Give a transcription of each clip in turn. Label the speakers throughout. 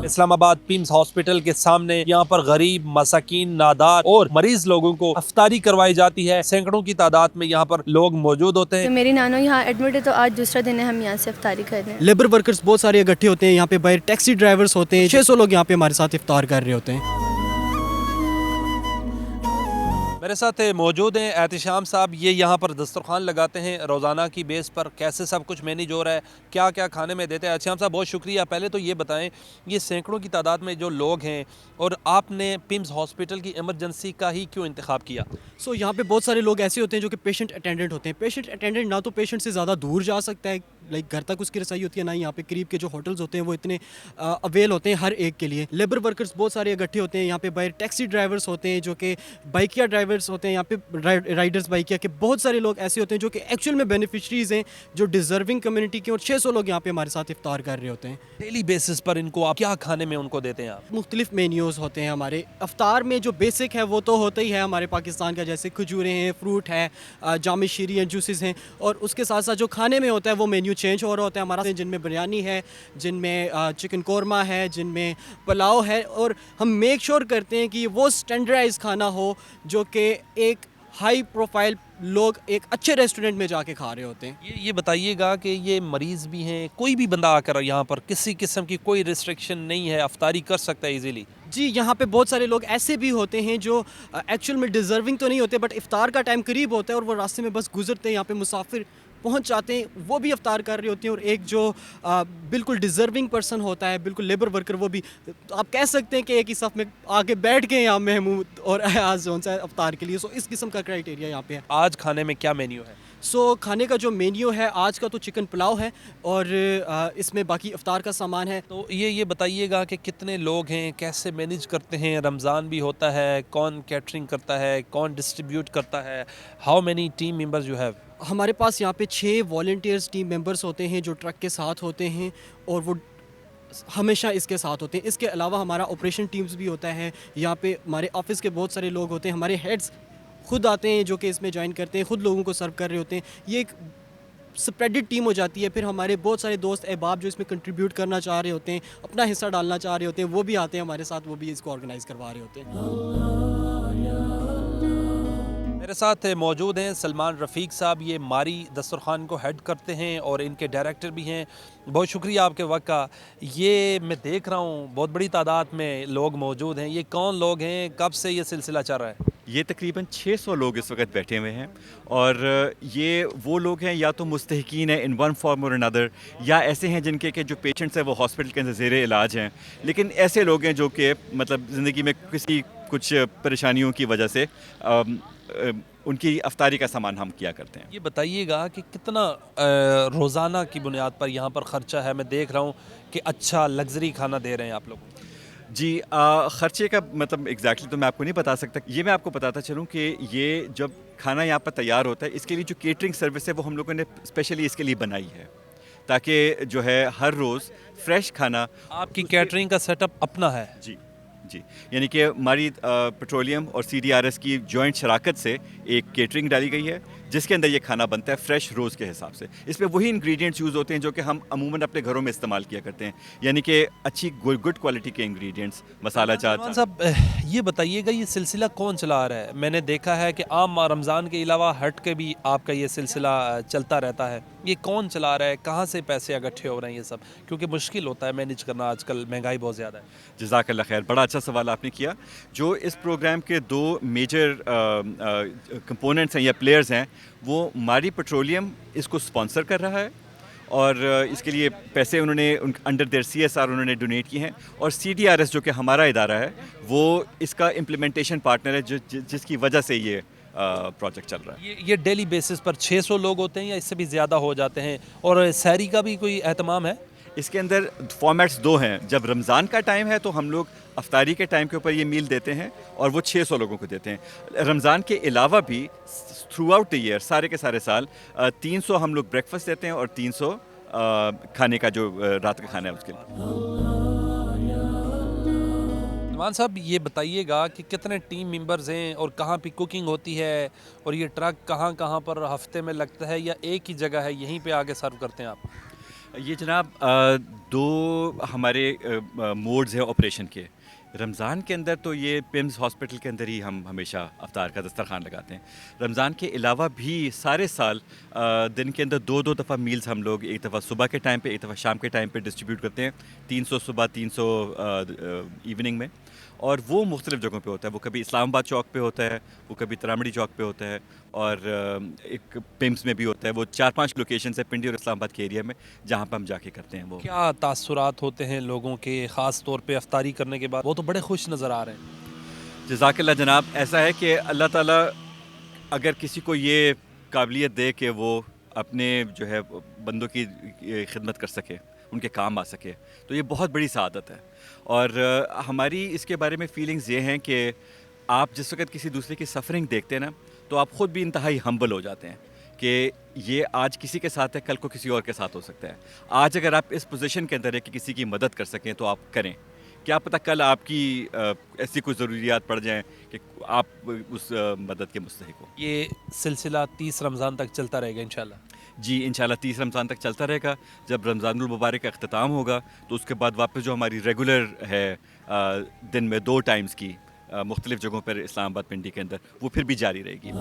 Speaker 1: اسلام آباد پیمز ہاسپٹل کے سامنے یہاں پر غریب مساکین نادار اور مریض لوگوں کو افطاری کروائی جاتی ہے. سینکڑوں کی تعداد میں یہاں پر لوگ موجود ہوتے ہیں.
Speaker 2: میری نانو یہاں ایڈمٹ ہے تو آج دوسرا دن ہے ہم یہاں سے افطاری کر رہے ہیں.
Speaker 3: لیبر ورکرز بہت سارے اکٹھے ہوتے ہیں یہاں پہ، باہر ٹیکسی ڈرائیورز ہوتے ہیں، 600 لوگ یہاں پہ ہمارے ساتھ افطار کر رہے ہوتے ہیں.
Speaker 1: میرے ساتھ موجود ہیں احتشام صاحب. یہ یہاں پر دسترخوان لگاتے ہیں روزانہ کی بیس پر. کیسے سب کچھ مینیج ہو رہا ہے، کیا کیا کھانے میں دیتے ہیں؟ احتشام صاحب بہت شکریہ. پہلے تو یہ بتائیں، یہ سینکڑوں کی تعداد میں جو لوگ ہیں اور آپ نے پیمز ہاسپٹل کی ایمرجنسی کا ہی کیوں انتخاب کیا؟
Speaker 3: یہاں پہ بہت سارے لوگ ایسے ہوتے ہیں جو کہ پیشنٹ اٹینڈنٹ ہوتے ہیں. پیشنٹ اٹینڈنٹ نہ تو پیشنٹ سے زیادہ دور جا سکتا ہے، لائک گھر تک اس کی رسائی ہوتی ہے، نہ یہاں پہ قریب کے جو ہوٹلز ہوتے ہیں وہ اتنے اویل ہوتے ہیں ہر ایک کے لیے. لیبر ورکرز بہت سارے اکٹھے ہوتے ہیں یہاں پہ، باہر ٹیکسی ڈرائیورز ہوتے ہیں جو کہ بائکیا ڈرائیورز ہوتے ہیں یہاں پہ، رائڈرز بائکیا کے. بہت سارے لوگ ایسے ہوتے ہیں جو کہ ایکچوئل میں بینیفیشریز ہیں، جو ڈیزرونگ کمیونٹی کے، اور 600 لوگ یہاں پہ ہمارے ساتھ افطار کر رہے ہوتے ہیں.
Speaker 1: ڈیلی بیسس پر ان کو آپ کیا کھانے میں ان کو دیتے ہیں آپ؟
Speaker 3: مختلف مینیوز ہوتے ہیں ہمارے افطار میں. جو بیسک ہے وہ تو ہوتا ہی ہے ہمارے پاکستان کا، جیسے کھجوریں ہیں، فروٹ ہے، جامع شیری ہیں، جوسز ہیں. اور اس کے ساتھ ساتھ جو کھانے میں ہوتا ہے وہ مینیو چینج ہو رہا ہوتا ہے ہمارا، جن میں بریانی ہے، جن میں چکن قورمہ ہے، جن میں پلاؤ ہے. اور ہم میک شور کرتے ہیں کہ وہ اسٹینڈرڈائز کھانا ہو جو کہ ایک ہائی پروفائل لوگ ایک اچھے ریسٹورنٹ میں جا کے کھا رہے ہوتے ہیں.
Speaker 1: یہ بتائیے گا کہ یہ مریض بھی ہیں، کوئی بھی بندہ آ کر یہاں پر کسی قسم کی کوئی ریسٹرکشن نہیں ہے، افطاری کر سکتا ہے ایزیلی؟
Speaker 3: جی، یہاں پہ بہت سارے لوگ ایسے بھی ہوتے ہیں جو ایکچوئل میں ڈیزرونگ تو نہیں ہوتے، بٹ افطار کا ٹائم قریب ہوتا ہے اور وہ راستے میں بس گزرتے ہیں، یہاں پہ مسافر پہنچ جاتے ہیں، وہ بھی افطار کر رہے ہوتے ہیں. اور ایک جو بالکل ڈیزرونگ پرسن ہوتا ہے، بالکل لیبر ورکر، وہ بھی آپ کہہ سکتے ہیں کہ ایک ہی صف میں آگے بیٹھ کے یہاں محمود اور ایاز زون سے افطار کے لیے. اس قسم کا کرائیٹیریا یہاں پہ ہے.
Speaker 1: آج کھانے میں کیا مینیو ہے؟
Speaker 3: کھانے کا جو مینیو ہے آج کا تو چکن پلاؤ ہے، اور اس میں باقی افطار کا سامان ہے.
Speaker 1: تو یہ بتائیے گا کہ کتنے لوگ ہیں، کیسے مینیج کرتے ہیں؟ رمضان بھی ہوتا ہے، کون کیٹرنگ کرتا ہے، کون ڈسٹریبیوٹ کرتا ہے؟ How many team members you have?
Speaker 3: ہمارے پاس یہاں پہ 6 والنٹیئرز ٹیم ممبرس ہوتے ہیں جو ٹرک کے ساتھ ہوتے ہیں، اور وہ ہمیشہ اس کے ساتھ ہوتے ہیں. اس کے علاوہ ہمارا آپریشن ٹیمز بھی ہوتا ہے. یہاں پہ ہمارے آفس کے بہت سارے لوگ ہوتے ہیں، ہمارے ہیڈز خود آتے ہیں جو کہ اس میں جوائن کرتے ہیں، خود لوگوں کو سرو کر رہے ہوتے ہیں. یہ ایک سپریڈڈ ٹیم ہو جاتی ہے. پھر ہمارے بہت سارے دوست احباب جو اس میں کنٹریبیوٹ کرنا چاہ رہے ہوتے ہیں، اپنا حصہ ڈالنا چاہ رہے ہوتے ہیں، وہ بھی آتے ہیں ہمارے ساتھ، وہ بھی اس کو آرگنائز کروا رہے ہوتے ہیں.
Speaker 1: میرے ساتھ موجود ہیں سلمان رفیق صاحب. یہ ماری دسترخوان کو ہیڈ کرتے ہیں اور ان کے ڈائریکٹر بھی ہیں. بہت شکریہ آپ کے وقت کا. یہ میں دیکھ رہا ہوں بہت بڑی تعداد میں لوگ موجود ہیں. یہ کون لوگ ہیں، کب سے یہ سلسلہ چل رہا ہے؟
Speaker 4: یہ تقریباً 600 لوگ اس وقت بیٹھے ہوئے ہیں، اور یہ وہ لوگ ہیں یا تو مستحقین ہیں ان ون فارم اور انادر، یا ایسے ہیں جن کے جو پیشنٹس ہیں وہ ہاسپٹل کے اندر زیر علاج ہیں. لیکن ایسے لوگ ہیں جو کہ مطلب زندگی میں کچھ پریشانیوں کی وجہ سے ان کی افطاری کا سامان ہم کیا کرتے ہیں.
Speaker 1: یہ بتائیے گا کہ کتنا روزانہ کی بنیاد پر یہاں پر خرچہ ہے؟ میں دیکھ رہا ہوں کہ اچھا لگژری کھانا دے رہے ہیں آپ لوگوں کو.
Speaker 4: جی، خرچے کا مطلب ایگزیکٹلی تو میں آپ کو نہیں بتا سکتا. یہ میں آپ کو بتاتا چلوں کہ یہ جب کھانا یہاں پر تیار ہوتا ہے، اس کے لیے جو کیٹرنگ سروس ہے وہ ہم لوگوں نے اسپیشلی اس کے لیے بنائی ہے، تاکہ جو ہے ہر روز فریش کھانا.
Speaker 1: آپ کی کیٹرنگ کا سیٹ اپ اپنا ہے؟
Speaker 4: جی جی، یعنی کہ ہماری پیٹرولیم اور CDRS کی جوائنٹ شراکت سے ایک کیٹرنگ ڈالی گئی ہے جس کے اندر یہ کھانا بنتا ہے فریش روز کے حساب سے. اس میں وہی انگریڈینٹس یوز ہوتے ہیں جو کہ ہم عموماً اپنے گھروں میں استعمال کیا کرتے ہیں، یعنی کہ اچھی گڈ کوالٹی کے انگریڈینٹس، مسالہ جات.
Speaker 1: صاحب یہ بتائیے گا، یہ سلسلہ کون چلا رہا ہے؟ میں نے دیکھا ہے کہ عام رمضان کے علاوہ ہٹ کے بھی آپ کا یہ سلسلہ چلتا رہتا ہے. یہ کون چلا رہا ہے؟ کہاں سے پیسے اکٹھے ہو رہے ہیں یہ سب؟ کیونکہ مشکل ہوتا ہے مینیج کرنا، آج کل مہنگائی بہت زیادہ ہے.
Speaker 4: جزاک اللہ خیر، بڑا اچھا سوال آپ نے کیا. جو اس پروگرام کے 2 میجر کمپوننٹس ہیں یا پلیئرز ہیں، وہ ماری پیٹرولیم اس کو سپانسر کر رہا ہے، اور اس کے لیے پیسے انہوں نے انڈر دیئر CSR انہوں نے ڈونیٹ کیے ہیں. اور CDRS جو کہ ہمارا ادارہ ہے وہ اس کا امپلیمنٹیشن پارٹنر ہے، جس کی وجہ سے یہ پروجیکٹ چل رہا ہے.
Speaker 1: یہ ڈیلی بیسس پر 600 لوگ ہوتے ہیں یا اس سے بھی زیادہ ہو جاتے ہیں؟ اور سحری کا بھی کوئی اہتمام ہے؟
Speaker 4: اس کے اندر فارمیٹس 2 ہیں. جب رمضان کا ٹائم ہے تو ہم لوگ افطاری کے ٹائم کے اوپر یہ میل دیتے ہیں، اور وہ 600 لوگوں کو دیتے ہیں. رمضان کے علاوہ بھی تھرو آؤٹ دی ایئر، سارے کے سارے سال 300 ہم لوگ بریکفاسٹ دیتے ہیں، اور 300 کھانے کا جو رات کا کھانا ہے اس کے لیے.
Speaker 1: سلمان صاحب یہ بتائیے گا کہ کتنے ٹیم ممبرز ہیں اور کہاں پہ کوکنگ ہوتی ہے، اور یہ ٹرک کہاں کہاں پر ہفتے میں لگتا ہے، یا ایک ہی جگہ ہے یہیں پہ آگے سرو کرتے ہیں آپ؟
Speaker 4: یہ جناب دو ہمارے موڈز ہیں آپریشن کے. رمضان کے اندر تو یہ پمز ہاسپٹل کے اندر ہی ہم ہمیشہ افطار کا دسترخوان لگاتے ہیں. رمضان کے علاوہ بھی سارے سال دن کے اندر دو دفعہ میلز ہم لوگ ایک دفعہ صبح کے ٹائم پہ ایک دفعہ شام کے ٹائم پہ ڈسٹریبیوٹ کرتے ہیں. 300 صبح 300 ایوننگ میں, اور وہ مختلف جگہوں پہ ہوتا ہے. وہ کبھی اسلام آباد چوک پہ ہوتا ہے, وہ کبھی ترامڑی چوک پہ ہوتا ہے, اور ایک پمس میں بھی ہوتا ہے. وہ 4-5 لوکیشنز ہیں پنڈی اور اسلام آباد کے ایریا میں جہاں پہ ہم جا کے کرتے ہیں. وہ
Speaker 1: کیا تاثرات ہوتے ہیں لوگوں کے, خاص طور پہ افطاری کرنے کے بعد؟ وہ تو بڑے خوش نظر آ رہے ہیں.
Speaker 4: جزاک اللہ جناب. ایسا ہے کہ اللہ تعالیٰ اگر کسی کو یہ قابلیت دے کہ وہ اپنے جو ہے بندوں کی خدمت کر سکے, ان کے کام آ سکے, تو یہ بہت بڑی سعادت ہے. اور ہماری اس کے بارے میں فیلنگز یہ ہیں کہ آپ جس وقت کسی دوسرے کی سفرنگ دیکھتے ہیں نا, تو آپ خود بھی انتہائی ہمبل ہو جاتے ہیں کہ یہ آج کسی کے ساتھ ہے, کل کو کسی اور کے ساتھ ہو سکتا ہے. آج اگر آپ اس پوزیشن کے اندر ہے کہ کسی کی مدد کر سکیں تو آپ کریں. کیا پتہ کل آپ کی ایسی کوئی ضروریات پڑ جائیں کہ آپ اس مدد کے مستحق ہو.
Speaker 1: یہ سلسلہ 30 رمضان تک چلتا رہے گا انشاءاللہ؟
Speaker 4: جی انشاءاللہ 30 رمضان تک چلتا رہے گا. جب رمضان المبارک کا اختتام ہوگا تو اس کے بعد واپس جو ہماری ریگولر ہے دن میں 2 ٹائمز کی مختلف جگہوں پر اسلام آباد پنڈی کے اندر, وہ پھر بھی جاری رہے گی.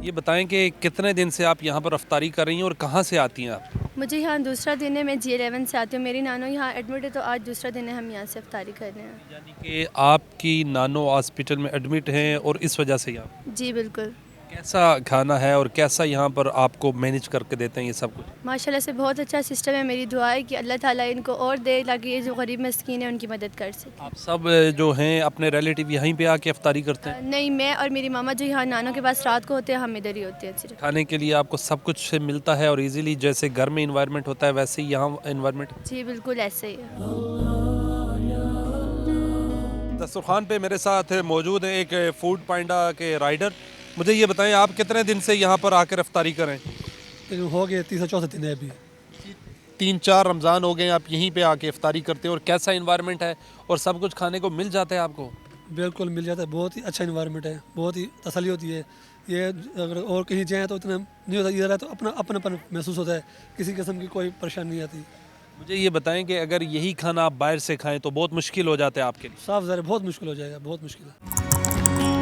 Speaker 1: یہ بتائیں کہ کتنے دن سے آپ یہاں پر افطاری کر رہی ہیں اور کہاں سے آتی ہیں آپ؟
Speaker 2: مجھے یہاں دوسرا دن ہے, میں G11 سے آتی ہوں. میری نانو یہاں ایڈمٹ ہے تو آج دوسرا دن ہے, ہم یہاں سے افطاری کر رہے ہیں.
Speaker 1: یعنی کہ آپ کی نانو ہاسپٹل میں ایڈمٹ ہیں اور اس وجہ سے یہاں؟
Speaker 2: جی بالکل.
Speaker 1: کیسا کھانا ہے اور کیسا یہاں پر آپ کو مینیج کر کے دیتے ہیں یہ سب کچھ؟
Speaker 2: ماشاءاللہ سے بہت اچھا سسٹم ہے. میری دعا ہے کہ اللہ تعالیٰ ان کو اور دے تاکہ یہ جو غریب مسکین ہیں ان کی مدد کر سکے.
Speaker 1: آپ سب جو ہیں اپنے ریلیٹیو یہیں پہ آ کے افطاری کرتے ہیں؟
Speaker 2: نہیں, میں اور میری ماما جو یہاں نانو کے پاس رات کو ہوتے ہیں, ہم ادھر ہی ہوتے ہیں صرف.
Speaker 1: کھانے کے لیے آپ کو سب کچھ ملتا ہے اور ایزیلی جیسے گھر میں انوائرمنٹ ہوتا ہے ویسے ہی یہاں انوائرمنٹ؟
Speaker 2: جی بالکل ایسے ہی ہے.
Speaker 1: دسترخوان پہ میرے ساتھ موجود ہیں ایک فوڈ پانڈا کے رائڈر. مجھے یہ بتائیں آپ کتنے دن سے یہاں پر آ کر افطاری کریں؟
Speaker 5: ہو گئے 30-34 دن ہے ابھی.
Speaker 1: 3-4 رمضان ہو گئے آپ یہیں پہ آ کے افطاری کرتے ہیں, اور کیسا انوائرمنٹ ہے اور سب کچھ کھانے کو مل جاتا ہے آپ کو؟
Speaker 5: بالکل مل جاتا ہے, بہت ہی اچھا انوائرمنٹ ہے, بہت ہی تسلی ہوتی ہے. یہ اگر اور کہیں جائیں تو اتنا نہیں ہوتا, ادھر ہے تو اپنا محسوس ہوتا ہے, کسی قسم کی کوئی پریشانی نہیں آتی.
Speaker 1: مجھے یہ بتائیں کہ اگر یہی کھانا آپ باہر سے کھائیں تو بہت مشکل ہو جاتا ہے آپ کے لیے؟
Speaker 5: صاف ظاہر بہت مشکل ہو جائے گا, بہت مشکل ہے.